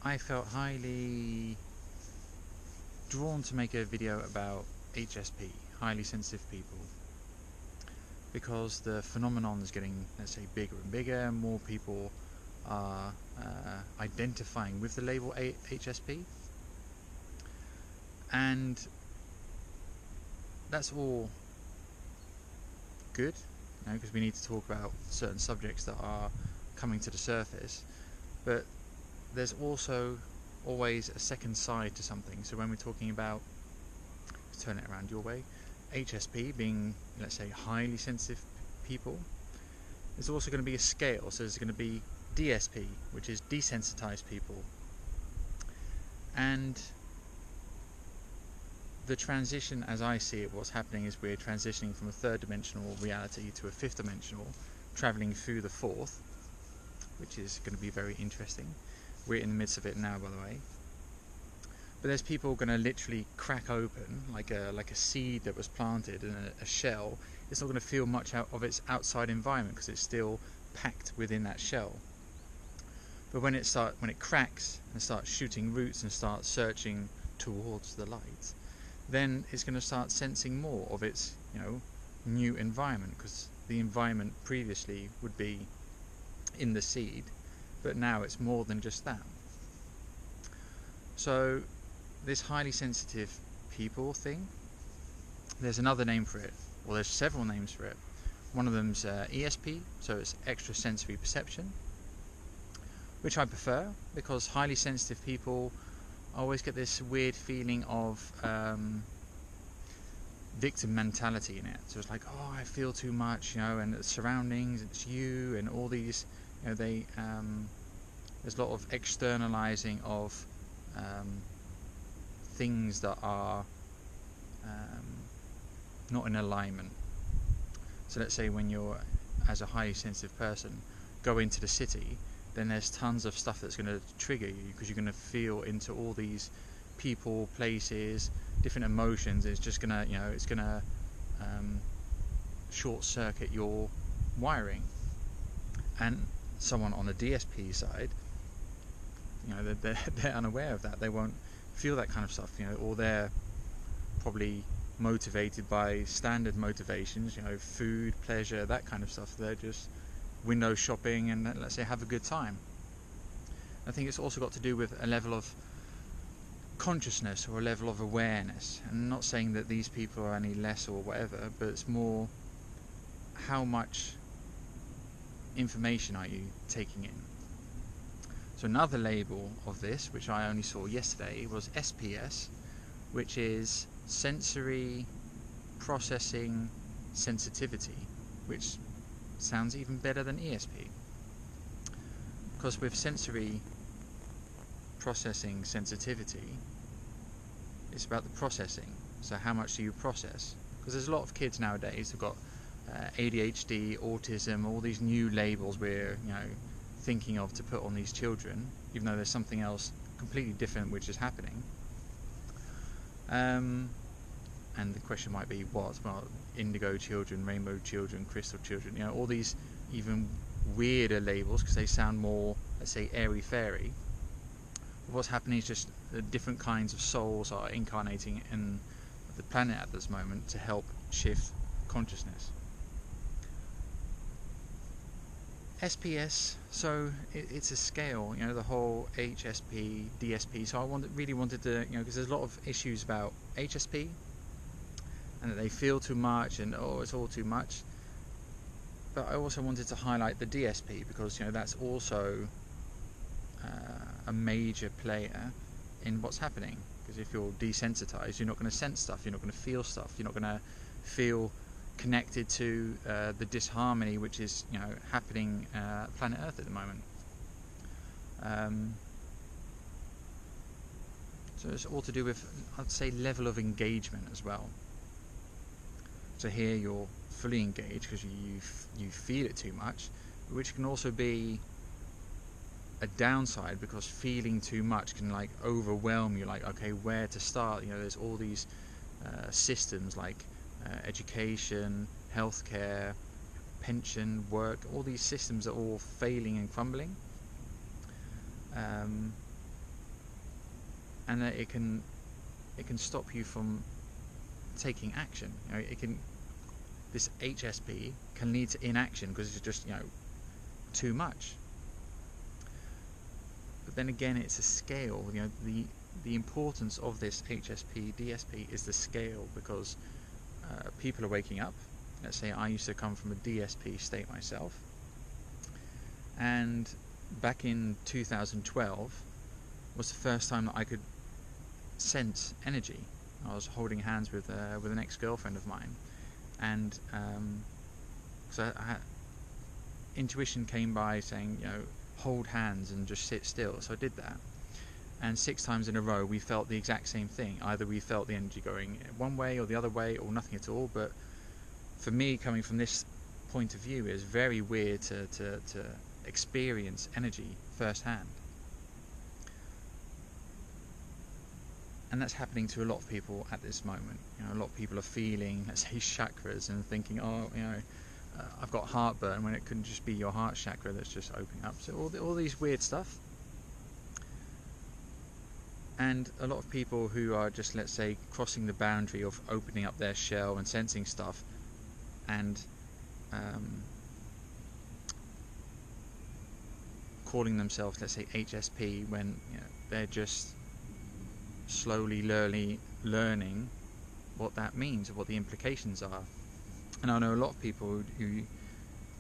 I felt highly drawn to make a video about HSP, highly sensitive people, because the phenomenon is getting, let's say, bigger and bigger, and more people are identifying with the label HSP, and that's all good, because we need to talk about certain subjects that are coming to the surface, but there's also always a second side to something. So when we're talking about, turn it around your way, HSP being, let's say, highly sensitive people, there's also going to be a scale. So there's going to be DSP, which is desensitized people, and the transition, as I see it, what's happening is we're transitioning from a third dimensional reality to a fifth dimensional, traveling through the fourth, which is going to be very interesting. We're in the midst of it now, by the way. But there's people going to literally crack open like a seed that was planted in a shell. It's not going to feel much out of its outside environment because it's still packed within that shell. But when it cracks and starts shooting roots and starts searching towards the light, then it's going to start sensing more of its, new environment, because the environment previously would be in the seed, but now it's more than just that. So this highly sensitive people thing, there's another name for it, well, there's several names for it. One of them's ESP, so it's extrasensory perception, which I prefer, because highly sensitive people always get this weird feeling of victim mentality in it. So it's like, oh, I feel too much, and the surroundings, it's you, and all these, there's a lot of externalizing of things that are not in alignment. So let's say when you're, as a highly sensitive person, go into the city, then there's tons of stuff that's going to trigger you, because you're going to feel into all these people, places, different emotions. It's just going to, it's going to short circuit your wiring. And someone on the DSP side, they're unaware of that. They won't feel that kind of stuff, or they're probably motivated by standard motivations, food, pleasure, that kind of stuff. They're just window shopping and, let's say, have a good time. I think it's also got to do with a level of consciousness or a level of awareness. And I'm not saying that these people are any less or whatever, but it's more how much information are you taking in. So another label of this, which I only saw yesterday, was SPS, which is sensory processing sensitivity, which sounds even better than ESP, because with sensory processing sensitivity, it's about the processing. So how much do you process? Because there's a lot of kids nowadays who've got ADHD, autism, all these new labels we're thinking of to put on these children, even though there's something else completely different which is happening. And the question might be what? Well, indigo children, rainbow children, crystal children, all these even weirder labels, because they sound more, let's say, airy-fairy. What's happening is just different kinds of souls are incarnating in the planet at this moment to help shift consciousness. SPS, so it's a scale, the whole HSP, DSP. So I really wanted to, because there's a lot of issues about HSP, and that they feel too much, and it's all too much. But I also wanted to highlight the DSP, because that's also a major player in what's happening. Because if you're desensitized, you're not going to sense stuff, you're not going to feel stuff, you're not going to feel connected to the disharmony which is happening planet Earth at the moment. So it's all to do with, I'd say, level of engagement as well. So here you're fully engaged because you feel it too much, which can also be a downside, because feeling too much can overwhelm you. Okay, where to start? There's all these systems like education, healthcare, pension, work, all these systems are all failing and crumbling. and that it can stop you from taking action. This HSP can lead to inaction because it's just too much. But then again, it's a scale. The importance of this HSP DSP is the scale, because people are waking up. Let's say I used to come from a DSP state myself, and back in 2012 was the first time that I could sense energy. I was holding hands with an ex-girlfriend of mine, and so intuition came by saying, hold hands and just sit still. So I did that, and 6 times in a row we felt the exact same thing. Either we felt the energy going one way or the other way, or nothing at all. But for me, coming from this point of view, it's very weird to experience energy firsthand. And that's happening to a lot of people at this moment. A lot of people are feeling, let's say, chakras and thinking, I've got heartburn, when it couldn't just be your heart chakra that's just opening up. So all these weird stuff. And a lot of people who are just, let's say, crossing the boundary of opening up their shell and sensing stuff, and calling themselves, let's say, HSP, when they're just slowly learning what that means, or what the implications are. And I know a lot of people who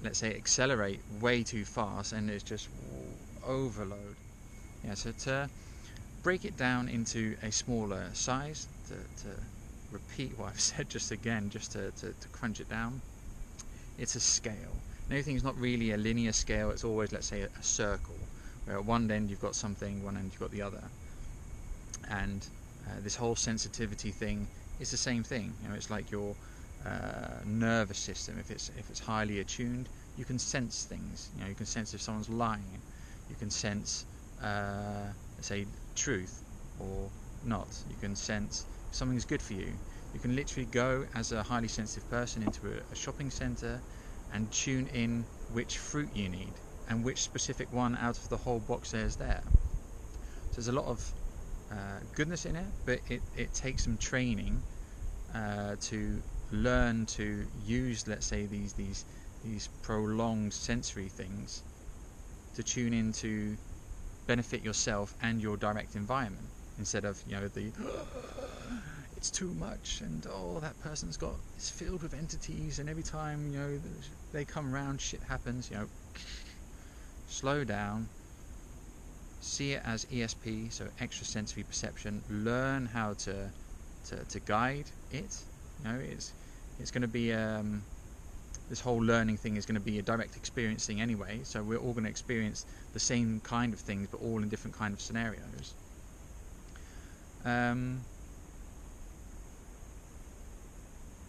let's say, accelerate way too fast, and it's just overload. So to break it down into a smaller size, to repeat what I've said just again, just to crunch it down, it's a scale. And everything's not really a linear scale. It's always, let's say, a circle, where at one end you've got something, one end you've got the other. And this whole sensitivity thing is the same thing. It's like your nervous system. If it's highly attuned, you can sense things. You can sense if someone's lying. You can sense, let's say, truth or not. You can sense if something's good for you. You can literally go as a highly sensitive person into a shopping centre and tune in which fruit you need and which specific one out of the whole box there's there. So there's a lot of goodness in it, but it takes some training to learn to use, let's say, these prolonged sensory things to tune in to benefit yourself and your direct environment, instead of the it's too much, and that person's it's filled with entities, and every time they come around, shit happens. Slow down, see it as ESP, so extrasensory perception. Learn how to guide it. It's going to be this whole learning thing is going to be a direct experiencing anyway, so we're all going to experience the same kind of things, but all in different kind of scenarios.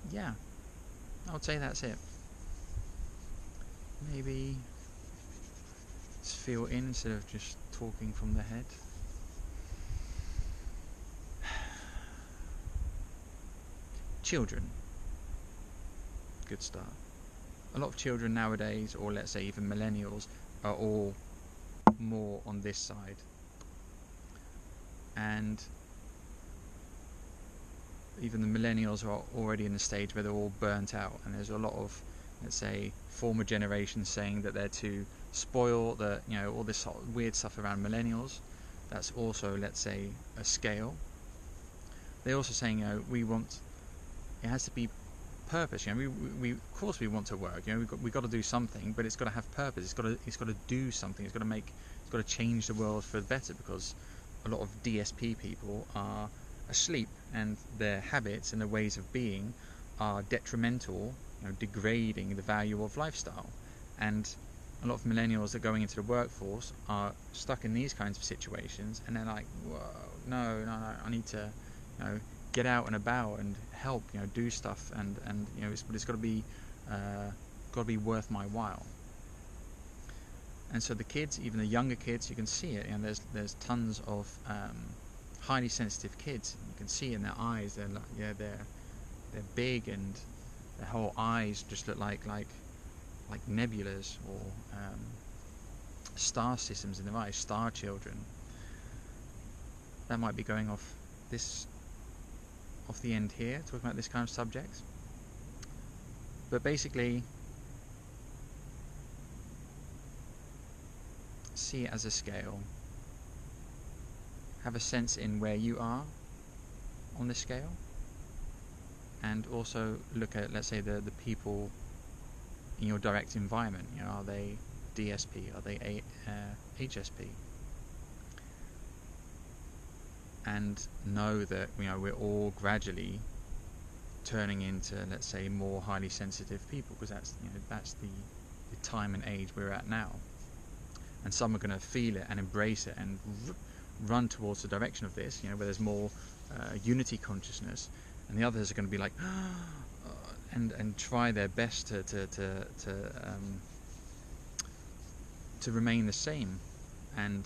Yeah, I would say that's it. Maybe let's feel in instead of just talking from the head. Children, good start. A lot of children nowadays, or let's say even millennials, are all more on this side, and even the millennials are already in the stage where they're all burnt out, and there's a lot of, let's say, former generations saying that they're too spoiled, that all this sort of weird stuff around millennials. That's also, let's say, a scale. They're also saying it has to be purpose. We of course we want to work. We've got to do something, but it's got to have purpose. It's got to do something. It's got to change the world for the better, because a lot of DSP people are asleep, and their habits and their ways of being are detrimental, degrading the value of lifestyle. And a lot of millennials that are going into the workforce are stuck in these kinds of situations, and they're like, whoa, no, I need to get out and about and help, do stuff, and it's got to be worth my while. And so the kids, even the younger kids, you can see it. There's tons of highly sensitive kids. You can see in their eyes, they're big, and their whole eyes just look like nebulas, or star systems in their eyes, star children. that might be going off the end here, talking about this kind of subject. But basically, see it as a scale. Have a sense in where you are on this scale, and also look at, let's say, the people in your direct environment. You know, are they DSP? Are they HSP? And know that, you know, we're all gradually turning into, let's say, more highly sensitive people, because that's, you know, that's the time and age we're at now. And some are going to feel it and embrace it and run towards the direction of this, you know, where there's more unity consciousness, and the others are going to be like and try their best to remain the same. And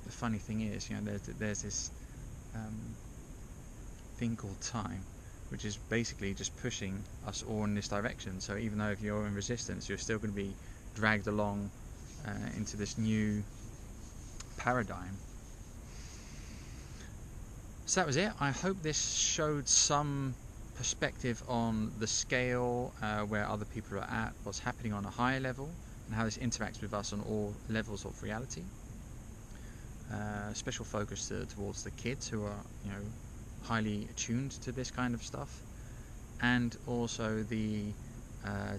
the funny thing is, you know, there's this thing called time, which is basically just pushing us all in this direction. So even though if you're in resistance, you're still going to be dragged along into this new paradigm. So that was it. I hope this showed some perspective on the scale, where other people are at, what's happening on a higher level, and how this interacts with us on all levels of reality. Special focus towards the kids who are, you know, highly attuned to this kind of stuff, and also the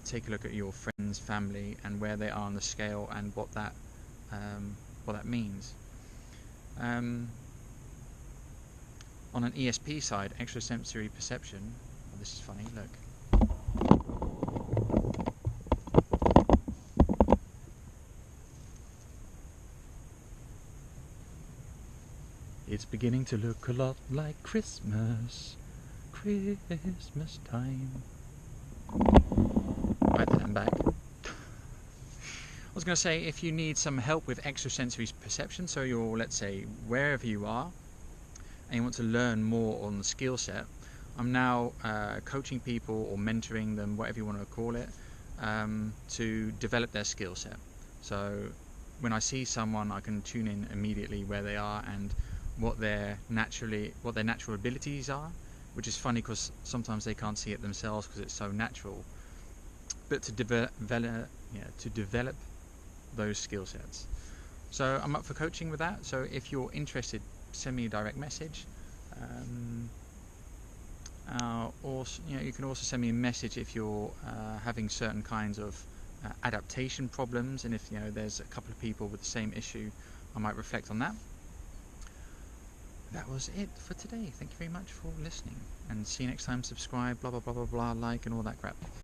take a look at your friends, family, and where they are on the scale, and what that means. On an ESP side, extrasensory perception. Oh, this is funny. Look. It's beginning to look a lot like Christmas time. Right then, I'm back. I was going to say, if you need some help with extrasensory perception, so you're, let's say, wherever you are, and you want to learn more on the skill set, I'm now coaching people or mentoring them, whatever you want to call it, to develop their skill set. So when I see someone, I can tune in immediately where they are and what their natural abilities are, which is funny because sometimes they can't see it themselves because it's so natural. But to develop those skill sets. So I'm up for coaching with that. So if you're interested, send me a direct message. Also, you know, you can also send me a message if you're having certain kinds of adaptation problems, and if, you know, there's a couple of people with the same issue, I might reflect on that. That was it for today. Thank you very much for listening, and see you next time. Subscribe, blah blah blah blah blah, like, and all that crap.